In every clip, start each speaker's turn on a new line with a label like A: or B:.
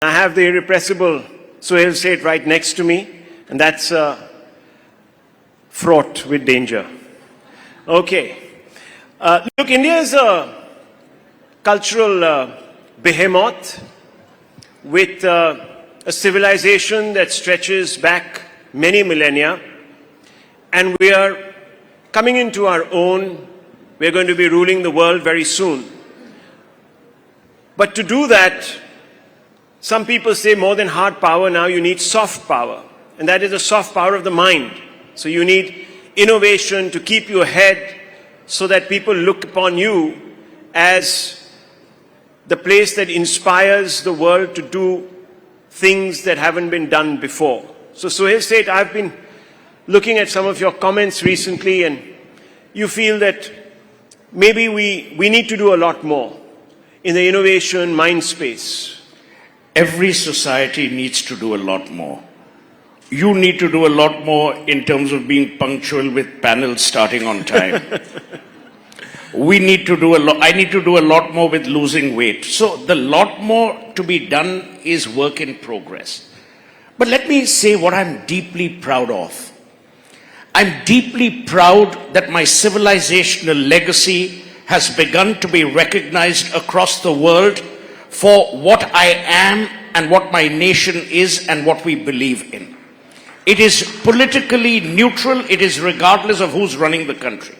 A: I have the irrepressible Suhail Seth right next to me, and that's fraught with danger. Okay. Look, India is a cultural behemoth with a civilization that stretches back many millennia, and we are coming into our own. We're going to be ruling the world very soon. But to do that, some people say more than hard power now, you need soft power. And that is the soft power of the mind. So you need innovation to keep you ahead so that people look upon you as the place that inspires the world to do things that haven't been done before. So Suhail Seth, I've been looking at some of your comments recently, and you feel that maybe we need to do a lot more in the innovation mind space.
B: Every society needs to do a lot more. You need to do a lot more in terms of being punctual with panels starting on time. We need to do a lot. I need to do a lot more with losing weight. So the lot more to be done is work in progress. But let me say what I'm deeply proud of. I'm deeply proud that my civilizational legacy has begun to be recognized across the world for what I am and what my nation is and what we believe in. It is politically neutral. It is regardless of who's running the country.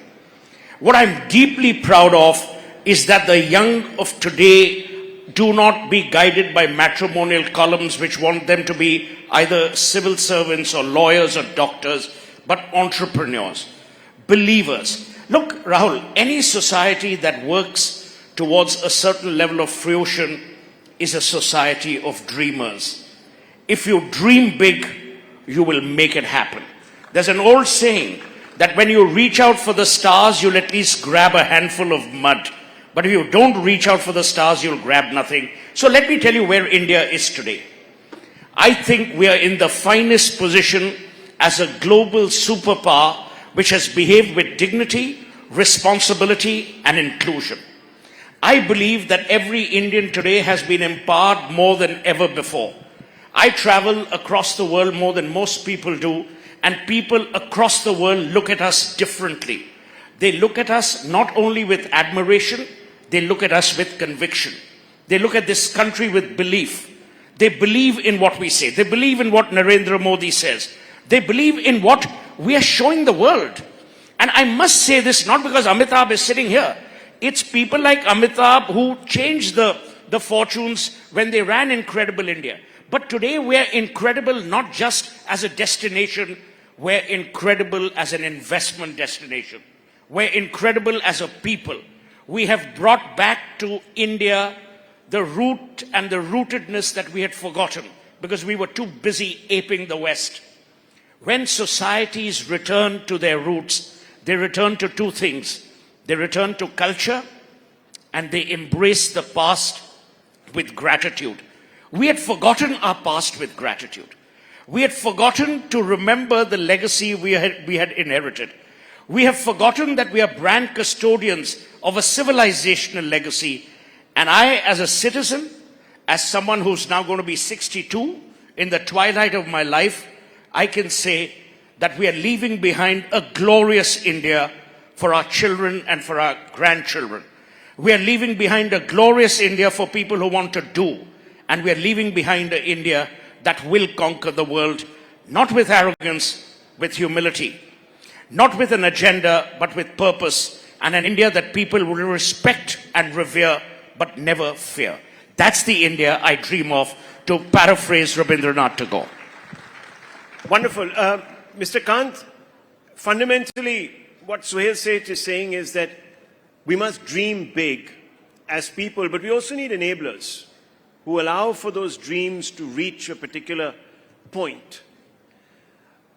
B: What I'm deeply proud of is that the young of today do not be guided by matrimonial columns which want them to be either civil servants or lawyers or doctors, but entrepreneurs, believers. Look, Rahul, any society that works towards a certain level of fruition is a society of dreamers. If you dream big, you will make it happen. There's an old saying that when you reach out for the stars, you'll at least grab a handful of mud. But if you don't reach out for the stars, you'll grab nothing. So let me tell you where India is today. I think we are in the finest position as a global superpower which has behaved with dignity, responsibility, and inclusion. I believe that every Indian today has been empowered more than ever before. I travel across the world more than most people do, and people across the world look at us differently. They look at us not only with admiration, they look at us with conviction. They look at this country with belief. They believe in what we say. They believe in what Narendra Modi says. They believe in what we are showing the world. And I must say this not because Amitabh is sitting here. It's people like Amitabh who changed the fortunes when they ran Incredible India. But today we're incredible not just as a destination, we're incredible as an investment destination. We're incredible as a people. We have brought back to India the root and the rootedness that we had forgotten because we were too busy aping the West. When societies return to their roots, they return to two things. They return to culture and they embrace the past with gratitude. We had forgotten our past with gratitude. We had forgotten to remember the legacy we had inherited. We have forgotten that we are brand custodians of a civilizational legacy. And I, as a citizen, as someone who's now going to be 62, in the twilight of my life, I can say that we are leaving behind a glorious India for our children and for our grandchildren. We are leaving behind a glorious India for people who want to do. And we are leaving behind an India that will conquer the world, not with arrogance, with humility, not with an agenda, but with purpose, and an India that people will respect and revere, but never fear. That's the India I dream of, to paraphrase Rabindranath Tagore.
A: Wonderful. Mr. Kant, fundamentally, what Suhail Seth is saying is that we must dream big as people, but we also need enablers who allow for those dreams to reach a particular point.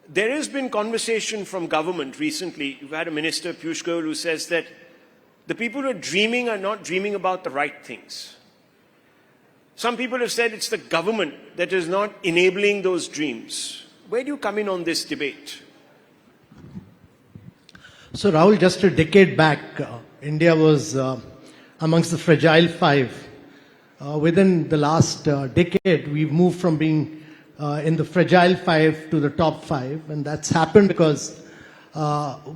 A: There has been conversation from government recently. You've had a minister, Piyush Goyal, who says that the people who are not dreaming about the right things. Some people have said it's the government that is not enabling those dreams. Where do you come in on this debate?
C: So Rahul, just a decade back, India was amongst the fragile five within the last decade, we've moved from being in the fragile 5 to the top 5, and that's happened because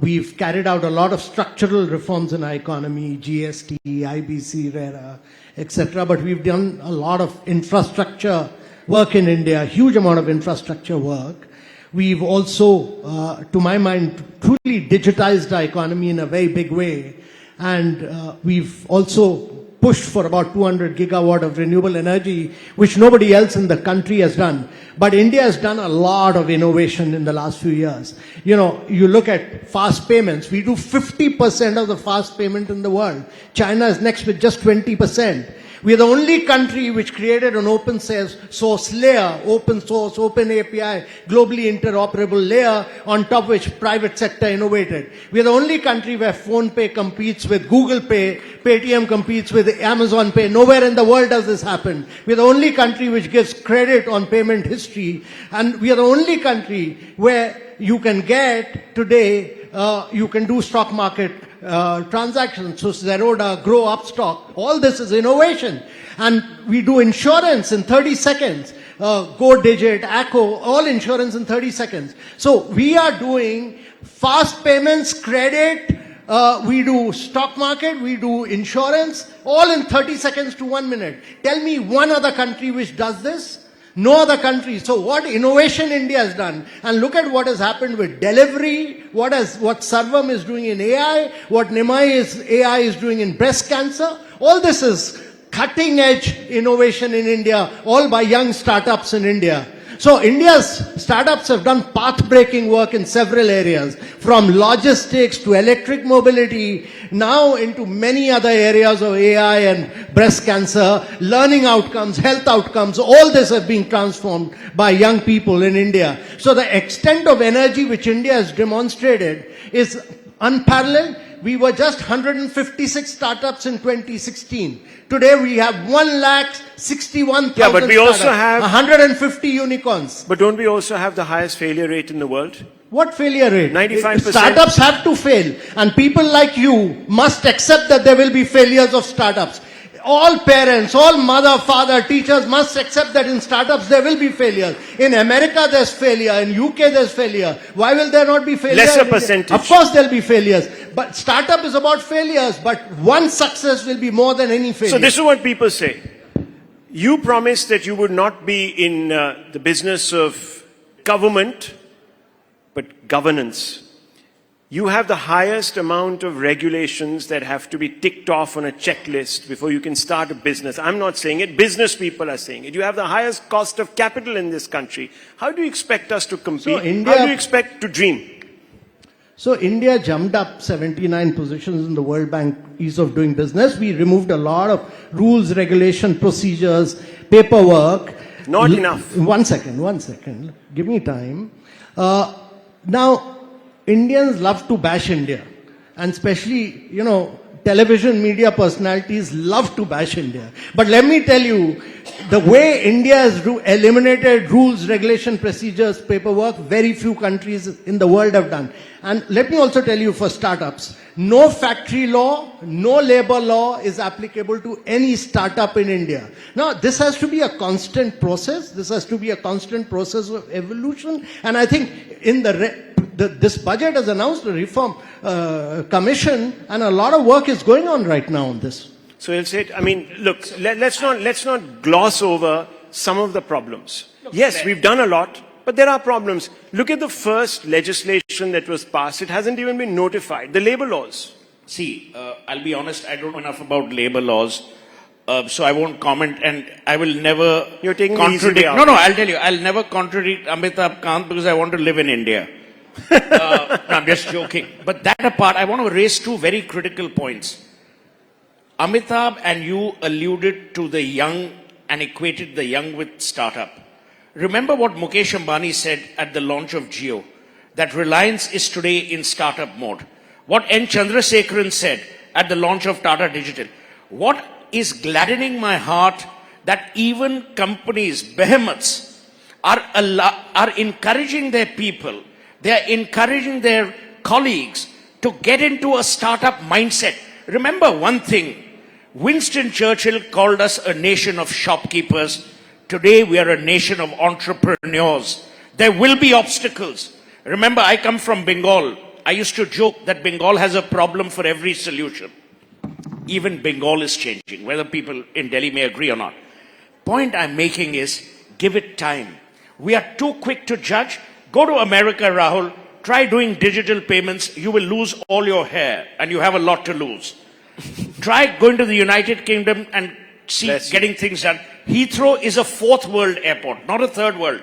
C: we've carried out a lot of structural reforms in our economy, GST, IBC, RERA, etc. But we've done a lot of infrastructure work in India, a huge amount of infrastructure work. We've also, to my mind, truly digitized our economy in a very big way. And we've also pushed for about 200 gigawatt of renewable energy, which nobody else in the country has done. But India has done a lot of innovation in the last few years. You know, you look at fast payments, we do 50% of the fast payment in the world. China is next with just 20%. We are the only country which created an open source layer, open source, open API, globally interoperable layer on top of which private sector innovated. We are the only country where PhonePe competes with Google Pay, Paytm competes with Amazon Pay. Nowhere in the world does this happen. We are the only country which gives credit on payment history, and we are the only country where you can get today, you can do stock market transactions, so Zerodha, Grow Upstock, all this is innovation. And we do insurance in 30 seconds. Go Digit, ACO, all insurance in 30 seconds. So we are doing fast payments, credit, we do stock market, we do insurance, all in 30 seconds to 1 minute. Tell me one other country which does this. No other country. So what innovation India has done, and look at what has happened with delivery, what Sarvam is doing in AI, what AI is doing in breast cancer. All this is cutting edge innovation in India, all by young startups in India. So India's startups have done path-breaking work in several areas, from logistics to electric mobility, now into many other areas of AI and breast cancer, learning outcomes, health outcomes. All this is being transformed by young people in India. So the extent of energy which India has demonstrated is unparalleled. We were just 156 startups in 2016. Today we have 1,61,000
A: Yeah, but we also have
C: 150 unicorns.
A: But don't we also have the highest failure rate in the world?
C: What failure rate?
A: 95%.
C: Startups have to fail. And people like you must accept that there will be failures of startups. All parents, all mother, father, teachers must accept that in startups there will be failures. In America there's failure, in UK there's failure. Why will there not be failure?
A: Lesser percentage.
C: Of course there'll be failures. But startup is about failures, but one success will be more than any failure.
A: So this is what people say. You promised that you would not be in the business of government, but governance. You have the highest amount of regulations that have to be ticked off on a checklist before you can start a business. I'm not saying it, business people are saying it. You have the highest cost of capital in this country. How do you expect us to compete? How do you expect to dream?
C: So India jumped up 79 positions in the World Bank Ease of Doing Business. We removed a lot of rules, regulation, procedures, paperwork.
A: Not enough.
C: One second. Give me time. Now, Indians love to bash India. And especially, you know, television media personalities love to bash India. But let me tell you, the way India has eliminated rules, regulation, procedures, paperwork, very few countries in the world have done. And let me also tell you, for startups, no factory law, no labor law is applicable to any startup in India. Now, this has to be a constant process. This has to be a constant process of evolution. And I think in this budget has announced a reform commission, and a lot of work is going on right now on this.
A: So he'll say, I mean, look, let's not gloss over some of the problems. Yes, we've done a lot, but there are problems. Look at the first legislation that was passed. It hasn't even been notified. The labor laws.
B: See, I'll be honest, I don't know enough about labor laws. So I won't comment, and I will never
A: You're taking the easy way out.
B: No, I'll tell you, I'll never contradict Amitabh Kant because I want to live in India. No, I'm just joking. But that apart, I want to raise two very critical points. Amitabh and you alluded to the young and equated the young with startup. Remember what Mukesh Ambani said at the launch of Jio, that Reliance is today in startup mode. What N. Chandrasekaran said at the launch of Tata Digital. What is gladdening my heart that even companies, behemoths, are encouraging their people, they are encouraging their colleagues to get into a startup mindset. Remember one thing, Winston Churchill called us a nation of shopkeepers. Today we are a nation of entrepreneurs. There will be obstacles. Remember, I come from Bengal. I used to joke that Bengal has a problem for every solution. Even Bengal is changing, whether people in Delhi may agree or not. Point I'm making is, give it time. We are too quick to judge. Go to America, Rahul. Try doing digital payments. You will lose all your hair and you have a lot to lose. Try going to the United Kingdom and see getting things done. Heathrow is a fourth world airport, not a third world.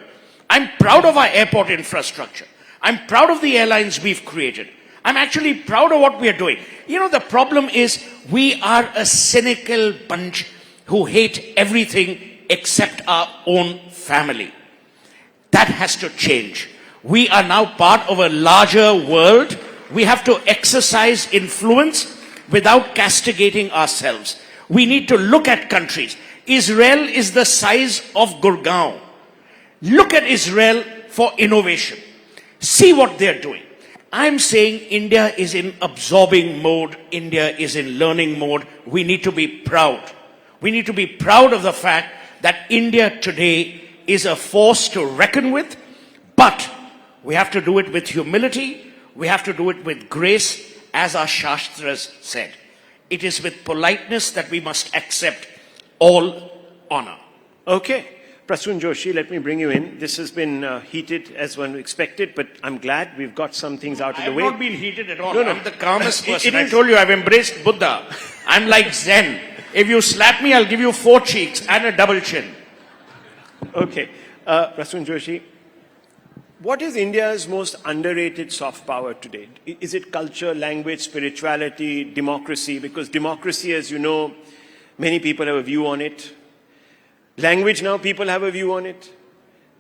B: I'm proud of our airport infrastructure. I'm proud of the airlines we've created. I'm actually proud of what we are doing. You know, the problem is we are a cynical bunch who hate everything except our own family. That has to change. We are now part of a larger world. We have to exercise influence without castigating ourselves. We need to look at countries. Israel is the size of Gurgaon. Look at Israel for innovation. See what they're doing. I'm saying India is in absorbing mode. India is in learning mode. We need to be proud. We need to be proud of the fact that India today is a force to reckon with, but we have to do it with humility. We have to do it with grace, as our Shastras said. It is with politeness that we must accept all honor.
A: Okay. Prasoon Joshi, let me bring you in. This has been heated as one expected, but I'm glad we've got some things out of the way.
B: I have not been heated at all.
A: No.
B: I'm the calmest person. I told you I've embraced Buddha. I'm like Zen. If you slap me, I'll give you 4 cheeks and a double chin.
A: Okay. Prasoon Joshi, what is India's most underrated soft power today? Is it culture, language, spirituality, democracy? Because democracy, as you know, many people have a view on it. Language, now people have a view on it.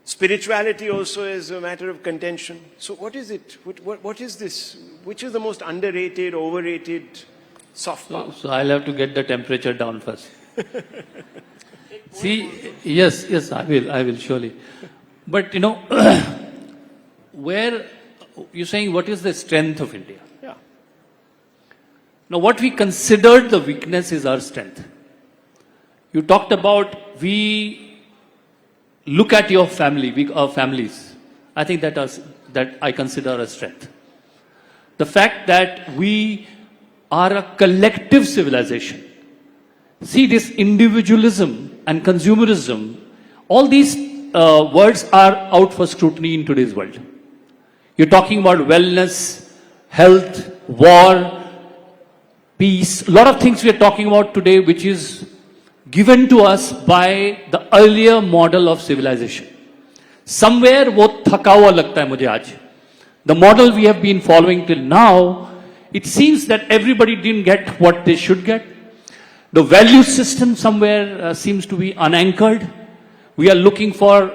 A: Spirituality also is a matter of contention. So what is it? What is this? Which is the most underrated, overrated soft power?
D: So I'll have to get the temperature down first. See, yes, I will surely. But you know, where you're saying what is the strength of India?
A: Yeah.
D: Now, what we considered the weakness is our strength. You talked about we look at your family, our families. I think that I consider a strength. The fact that we are a collective civilization. See, this individualism and consumerism, all these words are out for scrutiny in today's world. You're talking about wellness, health, war, peace, a lot of things we are talking about today which is given to us by the earlier model of civilization. Somewhere वो थका हुआ लगता है मुझे आज. The model we have been following till now, it seems that everybody didn't get what they should get. The value system somewhere seems to be unanchored. We are looking for,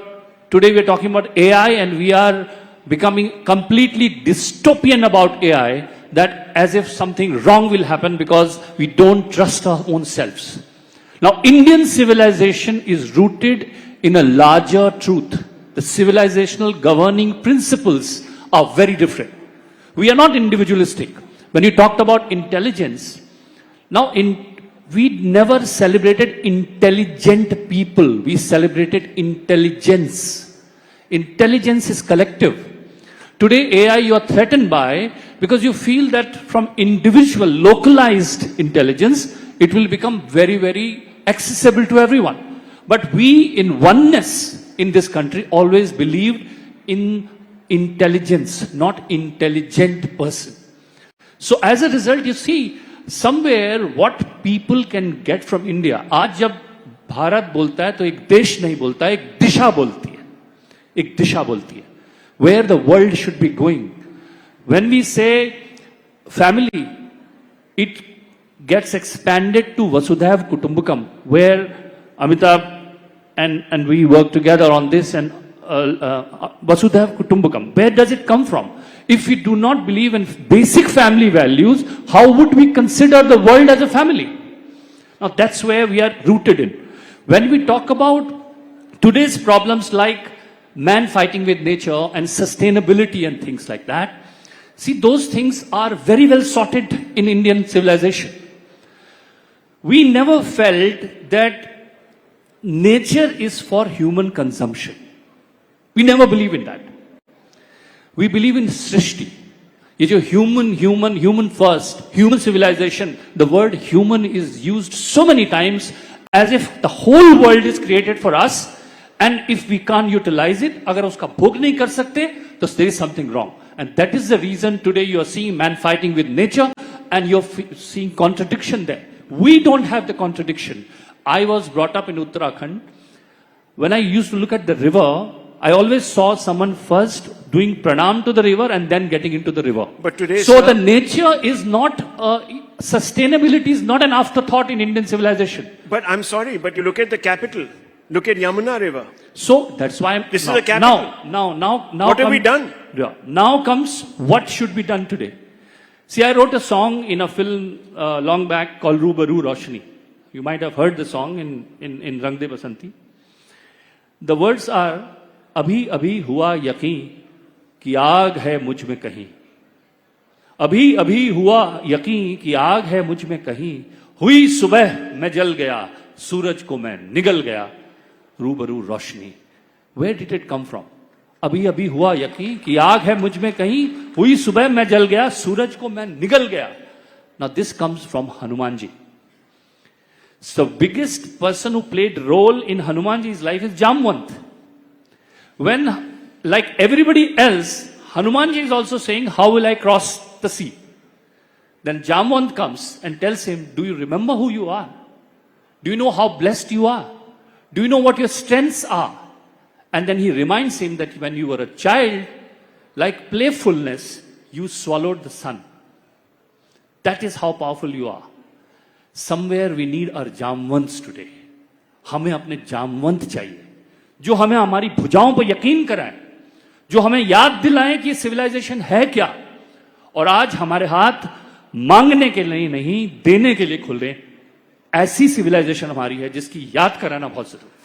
D: today we are talking about AI and we are becoming completely dystopian about AI, that as if something wrong will happen because we don't trust our own selves. Now, Indian civilization is rooted in a larger truth. The civilizational governing principles are very different. We are not individualistic. When you talked about intelligence, now we never celebrated intelligent people. We celebrated intelligence. Intelligence is collective. Today, AI you are threatened by because you feel that from individual, localized intelligence, it will become very, very accessible to everyone. But we in oneness in this country always believed in intelligence, not intelligent person. So as a result, you see, somewhere what people can get from India, आज जब भारत बोलता है तो एक देश नहीं बोलता है, एक दिशा बोलती है, एक दिशा बोलती है, where the world should be going. When we say family, it gets expanded to Vasudhaiv Kutumbakam, where Amitabh and we work together on this, and Vasudhaiv Kutumbakam. Where does it come from? If we do not believe in basic family values, how would we consider the world as a family? Now that's where we are rooted in. When we talk about today's problems like man fighting with nature and sustainability and things like that, see, those things are very well sorted in Indian civilization. we never felt that nature is for human consumption. We never believe in that. We believe in Srishti. ये जो human first, human civilization, the word human is used so many times as if the whole world is created for us, and if we can't utilize it, अगर उसका भोग नहीं कर सकते, तो there is something wrong. And that is the reason today you are seeing man fighting with nature, and you're seeing contradiction there. We don't have the contradiction. I was brought up in Uttarakhand. When I used to look at the river, I always saw someone first doing pranam to the river and then getting into the river.
A: But today,
D: so
A: sir,
D: the nature is not, sustainability is not an afterthought in Indian civilization.
A: But I'm sorry, but you look at the capital. Look at Yamuna River.
D: So that's why
A: This is the capital.
D: Now
A: What have we done?
D: Yeah, now comes what should be done today. See, I wrote a song in a film long back called Rubaru Roshni. You might have heard the song in Rang De Basanti. The words are, अभी अभी हुआ यकीन कि आग है मुझ में कहीं, अभी अभी हुआ यकीन कि आग है मुझ में कहीं, हुई सुबह मैं जल गया, सूरज को मैं निगल गया, रूबरू रोशनी. Where did it come from? अभी अभी हुआ यकीन कि आग है मुझ में कहीं, हुई सुबह मैं जल गया, सूरज को मैं निगल गया. Now this comes from Hanumanji. So the biggest person who played role in Hanumanji's life is Jamwant. When, like everybody else, Hanumanji is also saying, how will I cross the sea? Then Jamwant comes and tells him, do you remember who you are? Do you know how blessed you are? Do you know what your strengths are? And then he reminds him that when you were a child, like playfulness, you swallowed the sun. That is how powerful you are. Somewhere we need our Jamwants today. हमें अपने जामवंत चाहिए, जो हमें हमारी भुजाओं पर यकीन कराएं, जो हमें याद दिलाएं कि सिविलाइजेशन है क्या, और आज हमारे हाथ मांगने के लिए नहीं, देने के लिए खुल रहे. ऐसी सिविलाइजेशन हमारी है जिसकी याद कराना बहुत जरूरी.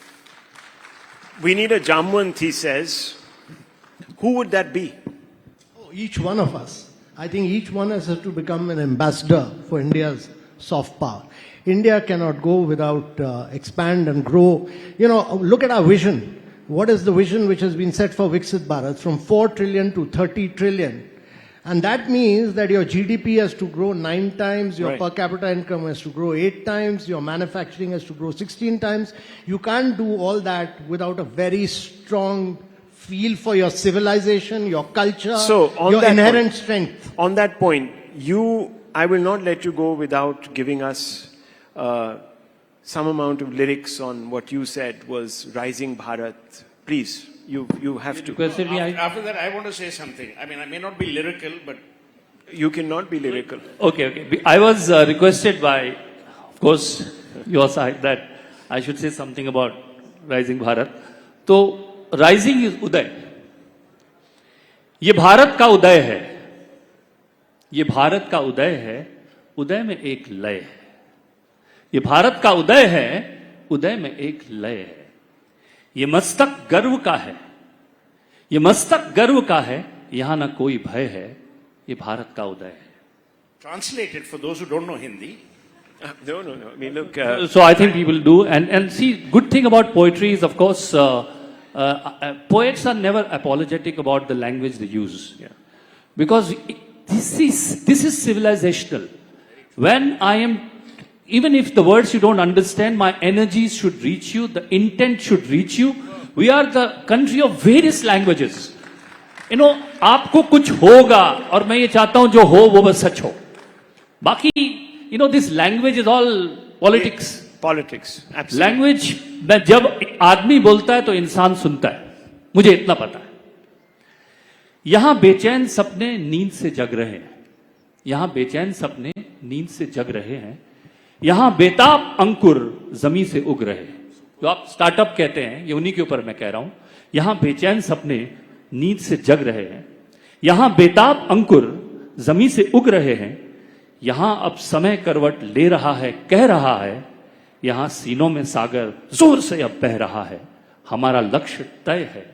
A: We need a Jamwant, he says. Who would that be?
C: Oh, each one of us. I think each one has to become an ambassador for India's soft power. India cannot go without expand and grow. You know, look at our vision. What is the vision which has been set for Viksit Bharat? From 4 trillion to 30 trillion. And that means that your GDP has to grow 9 times, your
A: Right.
C: per capita income has to grow 8 times, your manufacturing has to grow 16 times. You can't do all that without a very strong feel for your civilization, your culture,
A: So, on
C: your
A: that
C: inherent
A: point-
C: strength.
A: On that point, I will not let you go without giving us some amount of lyrics on what you said was Rising Bharat. Please, you have to.
D: Requested me,
B: After that, I want to say something. I mean, I may not be lyrical, but
A: You cannot be lyrical.
D: Okay. I was requested by, of course, your side that I should say something about Rising Bharat. तो Rising is उदय. ये भारत का उदय है. ये भारत का उदय है. उदय में एक लय है. ये भारत का उदय है. उदय में एक लय है. ये मस्तक गर्व का है. ये मस्तक गर्व का है. यहां ना कोई भय है. ये भारत का उदय है.
B: translated for those who don't know Hindi.
A: No. I mean, look.
D: So I think people do, and see, good thing about poetry is, of course, poets are never apologetic about the language they use, because this is civilizational. When I am, even if the words you don't understand, my energies should reach you, the intent should reach you. We are the country of various languages. You know, आपको कुछ होगा, और मैं ये चाहता हूं जो हो वो बस सच हो. बाकी, you know, this language is all politics.
A: Politics, absolutely.
D: Language में जब आदमी बोलता है तो इंसान सुनता है. मुझे इतना पता है. यहां बेचैन सपने नींद से जग रहे हैं. यहां बेचैन सपने नींद से जग रहे हैं. यहां बेताब अंकुर जमीन से उग रहे हैं. जो आप स्टार्टअप कहते हैं, ये उन्हीं के ऊपर मैं कह रहा हूं. यहां बेचैन सपने नींद से जग रहे हैं. यहां बेताब अंकुर जमीन से उग रहे हैं. यहां अब समय करवट ले रहा है, कह रहा है. यहां सीनों में सागर जोर से अब बह रहा है. हमारा लक्ष्य तय है.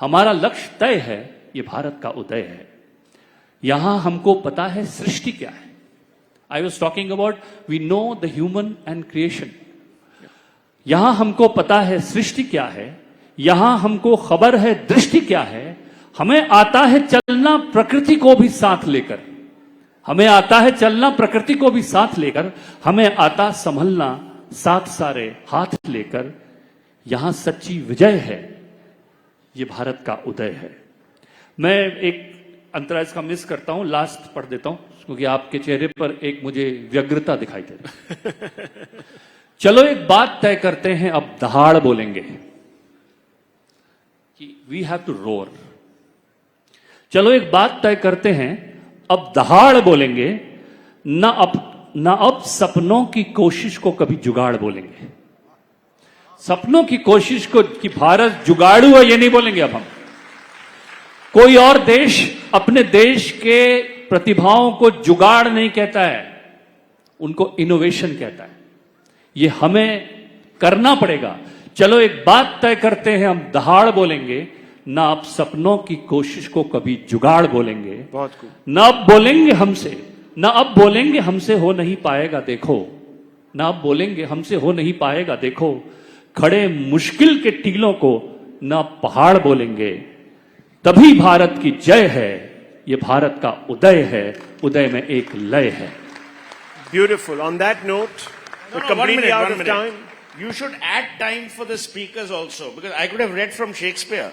D: हमारा लक्ष्य तय है. ये भारत का उदय है. यहां हमको पता है सृष्टि क्या है. I was talking about we know the human and creation. यहां हमको पता है सृष्टि क्या है, यहां हमको खबर है दृष्टि क्या है, हमें आता है चलना प्रकृति को भी साथ लेकर, हमें आता है चलना प्रकृति को भी साथ लेकर, हमें आता संभलना साथ सारे हाथ लेकर, यहां सच्ची विजय है, ये भारत का उदय है। मैं एक अंतरा इसका मिस करता हूं, लास्ट पढ़ देता हूं क्योंकि आपके चेहरे पर एक मुझे व्यग्रता दिखाई दे रही। चलो एक बात तय करते हैं, अब दहाड़ बोलेंगे कि वी हैव टू रोर। चलो एक बात तय करते हैं, अब दहाड़ बोलेंगे, ना अब सपनों की कोशिश को कभी जुगाड़ बोलेंगे। सपनों की कोशिश को कि भारत जुगाड़ू है ये नहीं बोलेंगे अब हम। कोई और देश अपने देश के प्रतिभाओं को जुगाड़ नहीं कहता है, उनको इनोवेशन कहता है। ये हमें करना पड़ेगा। चलो एक बात तय करते हैं, हम दहाड़ बोलेंगे, ना आप सपनों की कोशिश को कभी जुगाड़ बोलेंगे।
A: बहुत खूब।
D: ना अब बोलेंगे हमसे, ना अब बोलेंगे हमसे हो नहीं पाएगा देखो, ना अब बोलेंगे हमसे हो नहीं पाएगा देखो, खड़े मुश्किल के टीलों को ना पहाड़ बोलेंगे। तभी भारत की जय है, ये भारत का उदय है, उदय में एक लय है।
A: Beautiful. On that note, we're completely out of time.
B: You should add time for the speakers also, because I could have read from Shakespeare.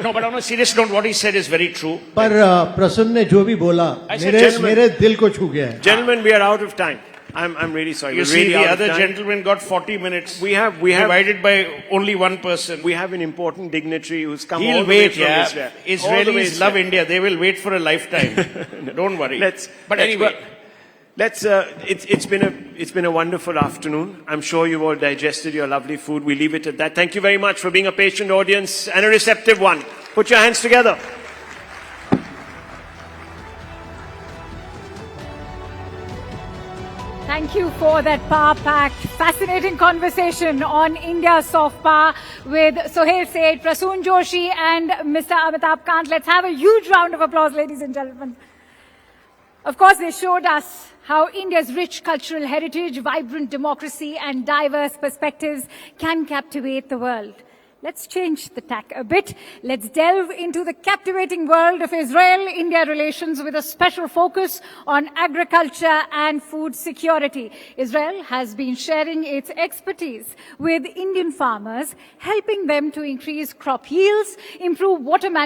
B: No, but on a serious note, what he said is very true.
C: पर प्रसन्न ने जो भी बोला मेरे दिल को छू गया है।
A: Gentlemen, we are out of time. I'm really sorry.
B: You
A: We're
B: see,
A: really
B: the
A: out
B: other
A: of time.
B: gentleman got 40 minutes.
A: We have
B: divided by only one person.
A: we have an important dignitary who's come all
B: He'll
A: the way
B: wait,
A: from
B: yeah.
A: Israel. All the way
B: Israelis
A: Israel.
B: love India. They will wait for a lifetime. Don't worry. But anyway.
A: It's been a wonderful afternoon. I'm sure you've all digested your lovely food. We leave it at that. Thank you very much for being a patient audience and a receptive one. Put your hands together.
E: Thank you for that power-packed, fascinating conversation on India's soft power with Sohail Seth, Prasoon Joshi and Mr. Amitabh Kant. Let's have a huge round of applause, ladies and gentlemen. Of course, they showed us how India's rich cultural heritage, vibrant democracy and diverse perspectives can captivate the world. Let's change the tack a bit. Let's delve into the captivating world of Israel-India relations with a special focus on agriculture and food security. Israel has been sharing its expertise with Indian farmers, helping them to increase crop yields, improve water management,